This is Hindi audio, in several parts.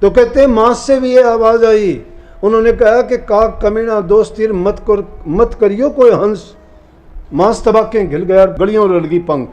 तो कहते हैं मांस से भी ये आवाज़ आई। उन्होंने कहा कि काग कमीना दोस्त तीर मत करियो कोई हंस, मांस तबाके घिल गया गलियों रल गई पंख,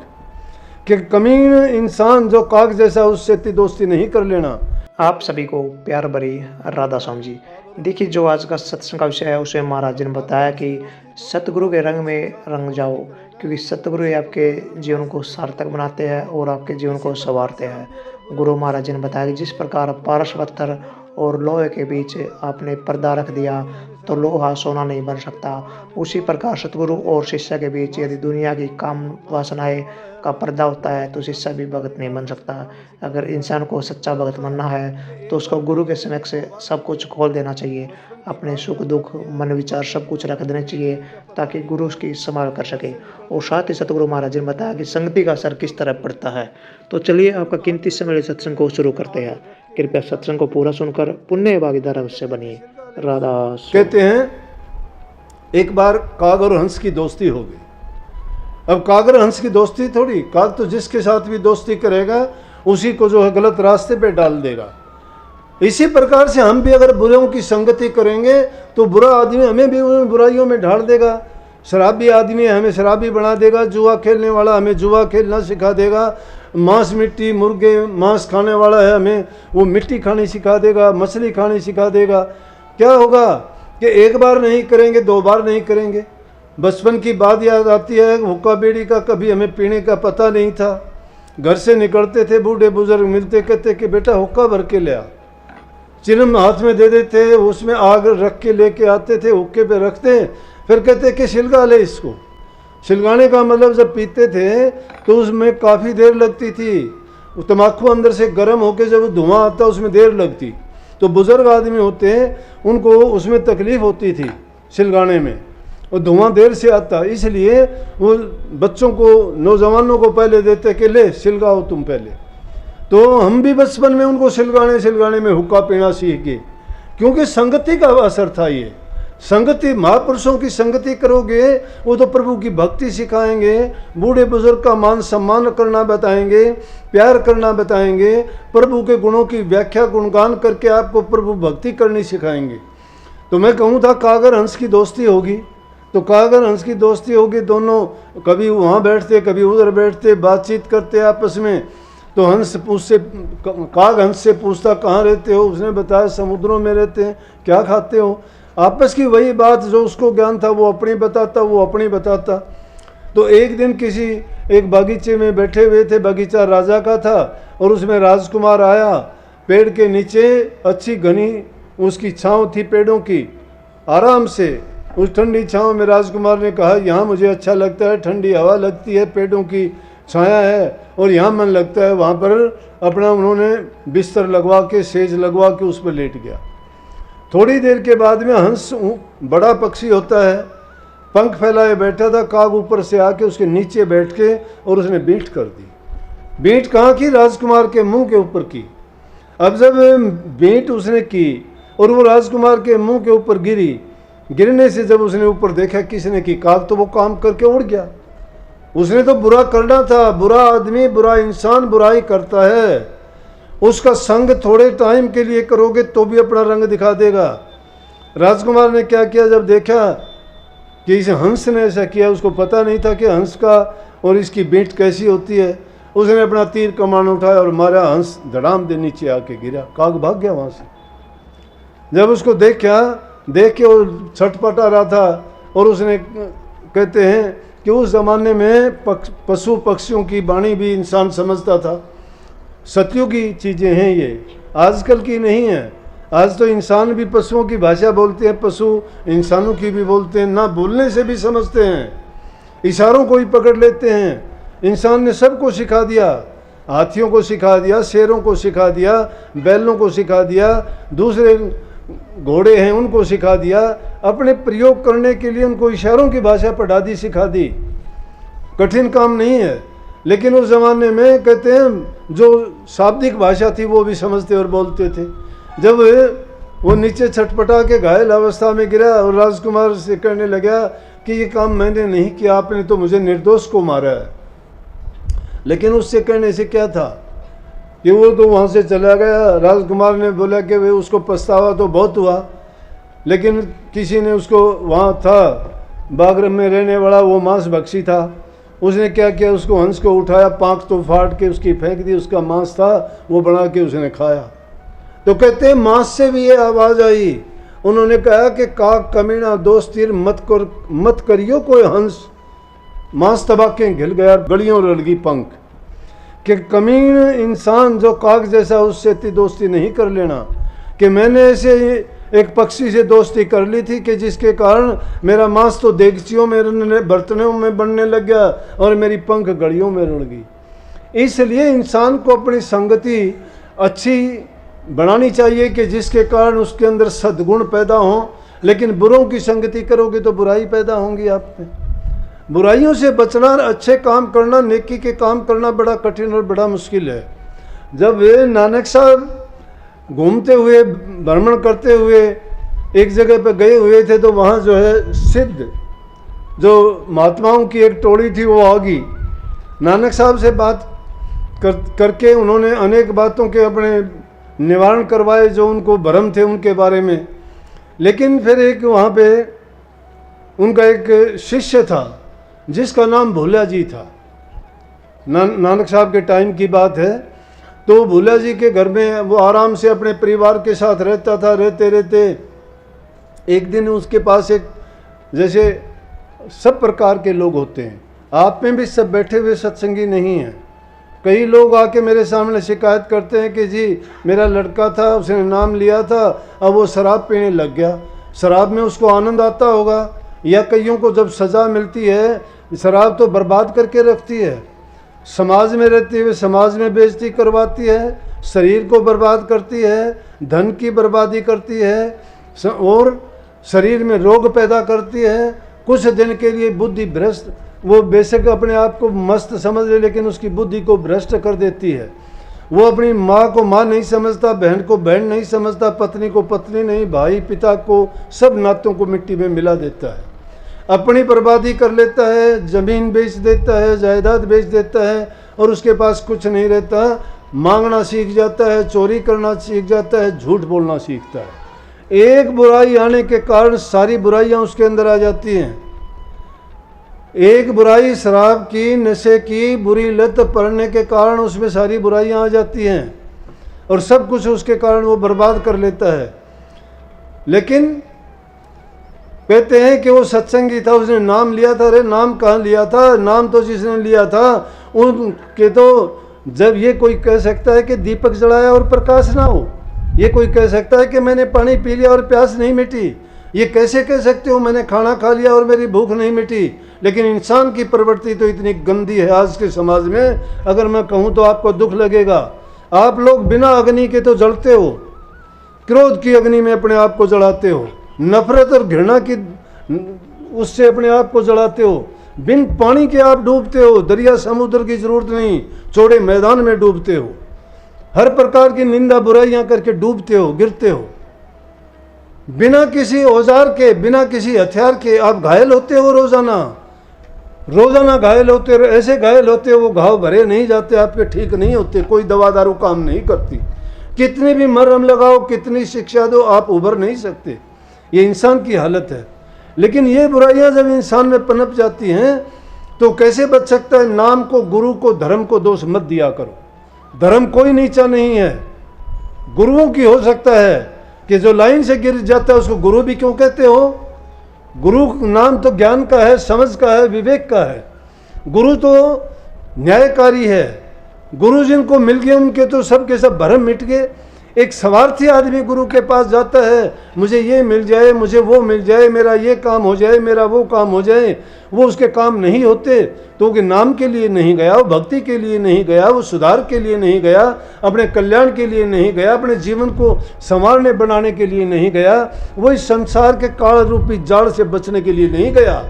कि कमीन इंसान जो काग जैसा उससे इतनी दोस्ती नहीं कर लेना। आप सभी को प्यार भरी राधा स्वामी जी। देखिए, जो आज का सत्संग का विषय है उसमें महाराज जी ने बताया कि सतगुरु के रंग में रंग जाओ, क्योंकि सतगुरु ही आपके जीवन को सार्थक बनाते हैं और आपके जीवन को संवारते हैं। गुरु महाराज जी ने बताया कि जिस प्रकार पारस पत्थर और लोहे के बीच आपने पर्दा रख दिया तो लोहा सोना नहीं बन सकता, उसी प्रकार सतगुरु और शिष्य के बीच यदि दुनिया की काम वासनाएं का पर्दा होता है तो शिष्य भी भगत नहीं बन सकता। अगर इंसान को सच्चा भगत बनना है तो उसको गुरु के समक्ष से सब कुछ खोल देना चाहिए, अपने सुख दुख मन विचार सब कुछ रख देने चाहिए ताकि गुरु उसकी संभाल कर सके। और साथ ही सतगुरु महाराज ने बताया कि संगति का असर किस तरह पड़ता है। तो चलिए आपका कीमती समय सत्संग को शुरू करते हैं। कृपया सत्संग को पूरा सुनकर पुण्य भागीदार अवश्य बनिए। राधा। कहते हैं एक बार काग और हंस की दोस्ती हो गई। अब काग और हंस की दोस्ती थोड़ी, काग तो जिसके साथ भी दोस्ती करेगा उसी को जो है गलत रास्ते पे डाल देगा। इसी प्रकार से हम भी अगर बुरों की संगति करेंगे तो बुरा आदमी हमें भी उन बुराइयों में ढाल देगा। शराबी आदमी हमें शराबी बना देगा, जुआ खेलने वाला हमें जुआ खेलना सिखा देगा, मांस मिट्टी मुर्गे मांस खाने वाला है हमें वो मिट्टी खानी सिखा देगा, मछली खानी सिखा देगा। क्या होगा कि एक बार नहीं करेंगे, दो बार नहीं करेंगे। बचपन की बात याद आती है, हुक्का बीड़ी का कभी हमें पीने का पता नहीं था। घर से निकलते थे, बूढ़े बुजुर्ग मिलते कहते कि बेटा हुक्का भर के ले आ, चिलम हाथ में दे देते, उसमें आग रख के लेके आते थे, हुक्के पे रखते, फिर कहते कि छिलका ले इसको। छिलकाने का मतलब जब पीते थे तो उसमें काफ़ी देर लगती थी। तम्बाकू अंदर से गर्म होकर जब धुआं आता उसमें देर लगती, तो बुज़ुर्ग आदमी होते हैं उनको उसमें तकलीफ़ होती थी छिलकाने में, और धुआं देर से आता, इसलिए वो बच्चों को नौजवानों को पहले देते कि ले छिलकाओ तुम पहले। तो हम भी बचपन में उनको छिलकाने में हुक्का पीना सीख गए, क्योंकि संगति का असर था। ये संगति, महापुरुषों की संगति करोगे वो तो प्रभु की भक्ति सिखाएंगे, बूढ़े बुजुर्ग का मान सम्मान करना बताएंगे, प्यार करना बताएंगे, प्रभु के गुणों की व्याख्या गुणगान करके आपको प्रभु भक्ति करनी सिखाएंगे। तो मैं कहूँ था कागर हंस की दोस्ती होगी, तो कागर हंस की दोस्ती होगी, दोनों कभी वहाँ बैठते कभी उधर बैठते, बातचीत करते आपस में। तो हंस उससे काग हंस से पूछता कहाँ रहते हो, उसने बताया समुद्रों में रहते हैं, क्या खाते हो। आपस की वही बात जो उसको ज्ञान था वो अपनी बताता, वो अपनी बताता। तो एक दिन किसी एक बागीचे में बैठे हुए थे, बगीचा राजा का था, और उसमें राजकुमार आया। पेड़ के नीचे अच्छी घनी उसकी छाँव थी पेड़ों की, आराम से उस ठंडी छाँव में राजकुमार ने कहा यहाँ मुझे अच्छा लगता है, ठंडी हवा लगती है, पेड़ों की छाया है और यहाँ मन लगता है। वहाँ पर अपना उन्होंने बिस्तर लगवा के, सेज लगवा के उस पर लेट गया। थोड़ी देर के बाद में हंस बड़ा पक्षी होता है, पंख फैलाए बैठा था, काग ऊपर से आके उसके नीचे बैठ के और उसने बींट कर दी। बींट कहाँ की? राजकुमार के मुंह के ऊपर की। अब जब बींट उसने की और वो राजकुमार के मुंह के ऊपर गिरी, गिरने से जब उसने ऊपर देखा किसने की, काग तो वो काम करके उड़ गया। उसने तो बुरा करना था, बुरा आदमी बुरा इंसान बुराई करता है, उसका संग थोड़े टाइम के लिए करोगे तो भी अपना रंग दिखा देगा। राजकुमार ने क्या किया, जब देखा कि इस हंस ने ऐसा किया, उसको पता नहीं था कि हंस का और इसकी बींट कैसी होती है, उसने अपना तीर कमान उठाया और मारा, हंस धड़ाम दे नीचे आके गिरा, काग भाग गया वहाँ से। जब उसको देख के वो छटपटा रहा था, और उसने कहते हैं कि उस ज़माने में पशु पक्षियों की वाणी भी इंसान समझता था। सतयुग की चीज़ें हैं ये, आजकल की नहीं है। आज तो इंसान भी पशुओं की भाषा बोलते हैं, पशु इंसानों की भी बोलते हैं, ना बोलने से भी समझते हैं, इशारों को ही पकड़ लेते हैं। इंसान ने सबको सिखा दिया, हाथियों को सिखा दिया, शेरों को सिखा दिया, बैलों को सिखा दिया, दूसरे घोड़े हैं उनको सिखा दिया, अपने प्रयोग करने के लिए उनको इशारों की भाषा पढ़ा दी, सिखा दी। कठिन काम नहीं है। लेकिन उस ज़माने में कहते हैं जो शाब्दिक भाषा थी वो भी समझते और बोलते थे। जब वो नीचे छटपटा के घायल अवस्था में गिरा और राजकुमार से कहने लगा कि ये काम मैंने नहीं किया, आपने तो मुझे निर्दोष को मारा है। लेकिन उससे कहने से क्या था, कि वो तो वहाँ से चला गया। राजकुमार ने बोला कि वे उसको पछतावा तो बहुत हुआ, लेकिन किसी ने उसको, वहाँ था बागरम में रहने वाला वो मांस भक्षी था, उसने क्या किया, उसको हंस को उठाया, पाँख तो फाड़ के उसकी फेंक दी, उसका मांस था वो बना के उसने खाया। तो कहते हैं मांस से भी ये आवाज़ आई, उन्होंने कहा कि काक कमीना दोस्त तीर मत करियो कोई हंस, मांस तबाके घिल गया गलियों रलगी पंख, कि कमीन इंसान जो काक जैसा उससे इतनी दोस्ती नहीं कर लेना, कि मैंने ऐसे एक पक्षी से दोस्ती कर ली थी कि जिसके कारण मेरा मांस तो देगचियों में बर्तनों में बनने लग गया और मेरी पंख गलियों में रुड़ गई। इसलिए इंसान को अपनी संगति अच्छी बनानी चाहिए कि जिसके कारण उसके अंदर सद्गुण पैदा हों, लेकिन बुरों की संगति करोगे तो बुराई पैदा होंगी आप में। बुराइयों से बचना, अच्छे काम करना, नेकी के काम करना बड़ा कठिन और बड़ा मुश्किल है। जब वे नानक साहब घूमते हुए, भ्रमण करते हुए एक जगह पर गए हुए थे, तो वहाँ जो है सिद्ध जो महात्माओं की एक टोली थी वो आ गई। नानक साहब से बात करके उन्होंने अनेक बातों के अपने निवारण करवाए जो उनको भ्रम थे उनके बारे में। लेकिन फिर एक वहाँ पे उनका एक शिष्य था जिसका नाम भोला जी था। नानक साहब के टाइम की बात है। तो भोला जी के घर में वो आराम से अपने परिवार के साथ रहता था। रहते रहते एक दिन उसके पास एक, जैसे सब प्रकार के लोग होते हैं, आप में भी सब बैठे हुए सत्संगी नहीं हैं। कई लोग आके मेरे सामने शिकायत करते हैं कि जी मेरा लड़का था, उसने नाम लिया था, अब वो शराब पीने लग गया। शराब में उसको आनंद आता होगा, या कईयों को जब सज़ा मिलती है, शराब तो बर्बाद करके रखती है, समाज में रहते हुए समाज में बेइज्जती करवाती है, शरीर को बर्बाद करती है, धन की बर्बादी करती है और शरीर में रोग पैदा करती है। कुछ दिन के लिए बुद्धि भ्रष्ट, वो बेशक अपने आप को मस्त समझ ले लेकिन उसकी बुद्धि को भ्रष्ट कर देती है। वो अपनी माँ को माँ नहीं समझता, बहन को बहन नहीं समझता, पत्नी को पत्नी नहीं, भाई पिता को, सब नातों को मिट्टी में मिला देता है। अपनी बर्बादी कर लेता है, ज़मीन बेच देता है, जायदाद बेच देता है और उसके पास कुछ नहीं रहता। मांगना सीख जाता है, चोरी करना सीख जाता है, झूठ बोलना सीखता है। एक बुराई आने के कारण सारी बुराइयां उसके अंदर आ जाती हैं। एक बुराई शराब की, नशे की बुरी लत पड़ने के कारण उसमें सारी बुराइयां आ जाती हैं और सब कुछ उसके कारण वो बर्बाद कर लेता है। लेकिन कहते हैं कि वो सत्संगी था, उसने नाम लिया था। अरे नाम कहाँ लिया था? नाम तो जिसने लिया था उनके तो, जब ये कोई कह सकता है कि दीपक जलाया और प्रकाश ना हो, ये कोई कह सकता है कि मैंने पानी पी लिया और प्यास नहीं मिटी, ये कैसे कह सकते हो मैंने खाना खा लिया और मेरी भूख नहीं मिटी? लेकिन इंसान की प्रवृत्ति तो इतनी गंदी है आज के समाज में, अगर मैं कहूँ तो आपको दुख लगेगा। आप लोग बिना अग्नि के तो जलते हो, क्रोध की अग्नि में अपने आप को जलाते हो, नफरत और घृणा की उससे अपने आप को जलाते हो, बिन पानी के आप डूबते हो, दरिया समुद्र की जरूरत नहीं, चौड़े मैदान में डूबते हो, हर प्रकार की निंदा बुराइयां करके डूबते हो, गिरते हो। बिना किसी औजार के, बिना किसी हथियार के आप घायल होते हो, रोजाना घायल होते हो। ऐसे घायल होते हो वो घाव भरे नहीं जाते, आपके ठीक नहीं होते, कोई दवा दारू काम नहीं करती। कितनी भी मरहम लगाओ, कितनी शिक्षा दो, आप उभर नहीं सकते। ये इंसान की हालत है। लेकिन ये बुराइयां जब इंसान में पनप जाती हैं तो कैसे बच सकता है? नाम को, गुरु को, धर्म को दोष मत दिया करो। धर्म कोई नीचा नहीं है, गुरुओं की हो सकता है कि जो लाइन से गिर जाता है उसको गुरु भी क्यों कहते हो? गुरु नाम तो ज्ञान का है, समझ का है, विवेक का है। गुरु तो न्यायकारी है। गुरु जिनको मिल गए उनके तो सब के सब भरम मिट गए। एक स्वार्थी आदमी गुरु के पास जाता है, मुझे ये मिल जाए, मुझे वो मिल जाए, मेरा ये काम हो जाए, मेरा वो काम हो जाए, वो उसके काम नहीं होते तो वो नाम के लिए नहीं गया, वो भक्ति के लिए नहीं गया, वो सुधार के लिए नहीं गया, अपने कल्याण के लिए नहीं गया, अपने जीवन को संवारने बनाने के लिए नहीं गया, वो इस संसार के काल रूपी जाड़ से बचने के लिए नहीं गया,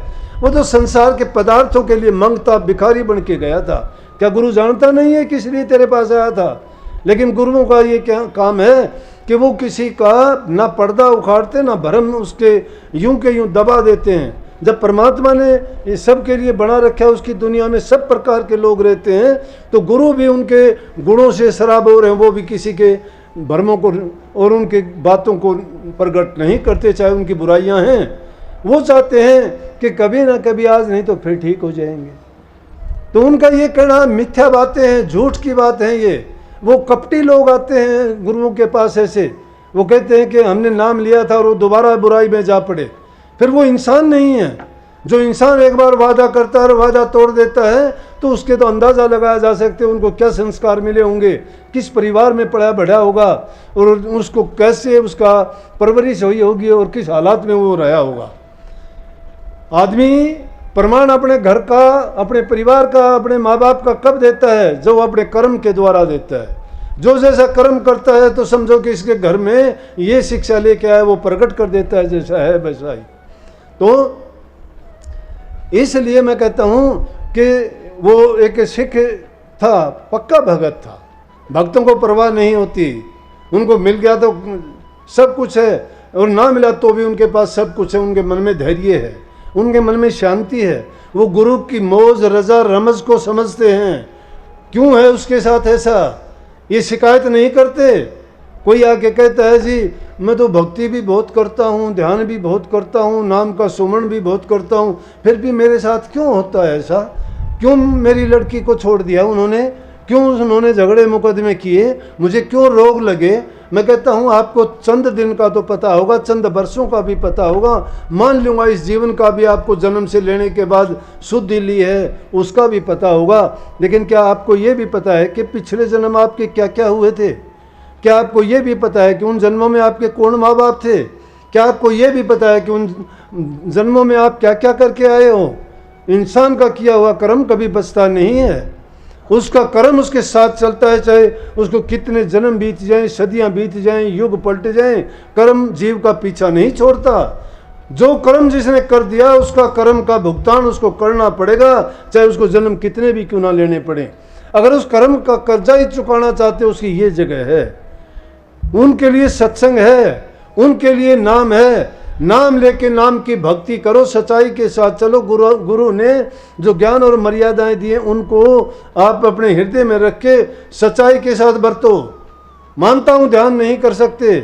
वो तो संसार के पदार्थों के लिए मांगता भिखारी बन के गया था। क्या गुरु जानता नहीं है किस लिए तेरे पास आया था? लेकिन गुरुओं का ये क्या काम है कि वो किसी का ना पर्दा उखाड़ते, ना भरम उसके यूं के यूं दबा देते हैं। जब परमात्मा ने ये सब के लिए बना रखा है, उसकी दुनिया में सब प्रकार के लोग रहते हैं, तो गुरु भी उनके गुणों से शराब हो रहे हैं, वो भी किसी के भ्रमों को और उनके बातों को प्रकट नहीं करते, चाहे उनकी बुराइयां हैं। वो चाहते हैं कि कभी ना कभी, आज नहीं तो फिर ठीक हो जाएंगे। तो उनका ये कहना मिथ्या बातें हैं, झूठ की बात है ये। वो कपटी लोग आते हैं गुरुओं के पास ऐसे, वो कहते हैं कि हमने नाम लिया था और वो दोबारा बुराई में जा पड़े। फिर वो इंसान नहीं है। जो इंसान एक बार वादा करता है और वादा तोड़ देता है, तो उसके तो अंदाज़ा लगाया जा सकते हैं उनको क्या संस्कार मिले होंगे, किस परिवार में पढ़ा बढ़ा होगा, और उसको कैसे उसका परवरिश हुई होगी और किस हालात में वो रहा होगा। आदमी प्रमाण अपने घर का, अपने परिवार का, अपने माँ बाप का कब देता है? जो अपने कर्म के द्वारा देता है। जो जैसा कर्म करता है तो समझो कि इसके घर में ये शिक्षा लेके आया, वो प्रकट कर देता है जैसा है वैसा ही। तो इसलिए मैं कहता हूँ कि वो एक सिख था, पक्का भगत था। भक्तों को परवाह नहीं होती, उनको मिल गया तो सब कुछ है, और ना मिला तो भी उनके पास सब कुछ है। उनके मन में धैर्य है, उनके मन में शांति है। वो गुरु की मौज रजा रमज को समझते हैं। क्यों है उसके साथ ऐसा? ये शिकायत नहीं करते। कोई आके कहता है जी मैं तो भक्ति भी बहुत करता हूँ, ध्यान भी बहुत करता हूँ, नाम का सुमरण भी बहुत करता हूँ, फिर भी मेरे साथ क्यों होता है ऐसा? क्यों मेरी लड़की को छोड़ दिया उन्होंने? क्यों उन्होंने झगड़े मुकदमे किए? मुझे क्यों रोग लगे? मैं कहता हूँ आपको चंद दिन का तो पता होगा, चंद वर्षों का भी पता होगा, मान लूँगा इस जीवन का भी आपको जन्म से लेने के बाद शुद्धि ली है उसका भी पता होगा। लेकिन क्या आपको ये भी पता है कि पिछले जन्म आपके क्या क्या हुए थे? क्या आपको ये भी पता है कि उन जन्मों में आपके कौन माँ बाप थे? क्या आपको ये भी पता है कि उन जन्मों में आप क्या क्या करके आए हो? इंसान का किया हुआ कर्म कभी बचता नहीं है, उसका कर्म उसके साथ चलता है, चाहे उसको कितने जन्म बीत जाएं, सदियां बीत जाएं, युग पलट जाएं, कर्म जीव का पीछा नहीं छोड़ता। जो कर्म जिसने कर दिया उसका कर्म का भुगतान उसको करना पड़ेगा, चाहे उसको जन्म कितने भी क्यों ना लेने पड़े। अगर उस कर्म का कर्जा ही चुकाना चाहते उसकी ये जगह है। उनके लिए सत्संग है, उनके लिए नाम है। नाम लेके नाम की भक्ति करो, सच्चाई के साथ चलो। गुरु ने जो ज्ञान और मर्यादाएं दी हैं उनको आप अपने हृदय में रख के सच्चाई के साथ बरतो। मानता हूँ ध्यान नहीं कर सकते,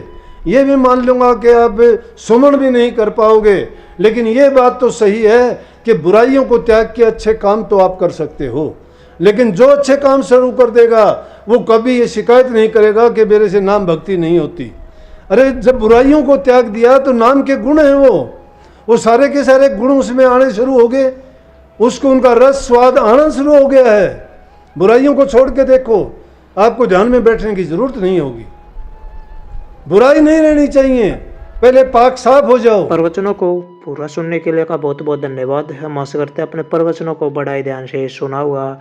ये भी मान लूँगा कि आप सुमन भी नहीं कर पाओगे, लेकिन ये बात तो सही है कि बुराइयों को त्याग के अच्छे काम तो आप कर सकते हो। लेकिन जो अच्छे काम शुरू कर देगा वो कभी ये शिकायत नहीं करेगा कि मेरे से नाम भक्ति नहीं होती। अरे जब बुराइयों को त्याग दिया तो नाम के गुण हैं, वो सारे के सारे गुण उसमें आने शुरू हो गए, उसको उनका रस स्वाद आना शुरू हो गया है। बुराइयों को छोड़ के देखो, आपको ध्यान में बैठने की जरूरत नहीं होगी। बुराई नहीं रहनी चाहिए, पहले पाक साफ हो जाओ। प्रवचनों को पूरा सुनने के लिए का बहुत बहुत धन्यवाद। हम आशा करते हैं अपने प्रवचनों को बड़ाई ध्यान से सुना हुआ।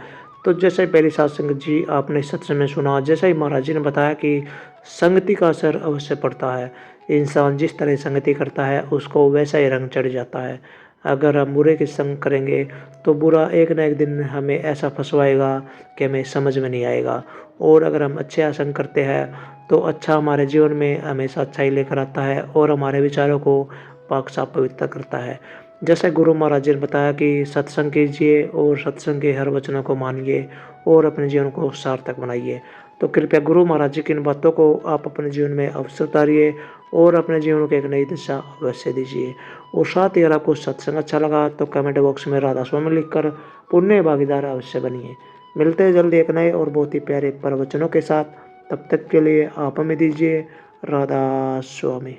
तो जैसे ही पहली सत्संग जी आपने सत्संग में सुना, जैसे ही महाराज जी ने बताया कि संगति का असर अवश्य पड़ता है। इंसान जिस तरह संगति करता है उसको वैसा ही रंग चढ़ जाता है। अगर हम बुरे के संग करेंगे तो बुरा एक न एक दिन हमें ऐसा फंसवाएगा कि हमें समझ में नहीं आएगा। और अगर हम अच्छे संग करते हैं तो अच्छा हमारे जीवन में हमेशा अच्छाई लेकर आता है और हमारे विचारों को पाक साफ पवित्र करता है। जैसे गुरु महाराज जी ने बताया कि सत्संग कीजिए और सत्संग के हर वचनों को मानिए और अपने जीवन को सार्थक बनाइए। तो कृपया गुरु महाराज जी की इन बातों को आप अपने जीवन में अवश्य उतारिए और अपने जीवन को एक नई दिशा अवश्य दीजिए। और साथ ही अगर आपको सत्संग अच्छा लगा तो कमेंट बॉक्स में राधा स्वामी लिखकर पुण्य भागीदार अवश्य बनिए। मिलते हैं जल्दी एक नए और बहुत ही प्यारे प्रवचनों के साथ। तब तक के लिए आप हमें दीजिए राधा स्वामी।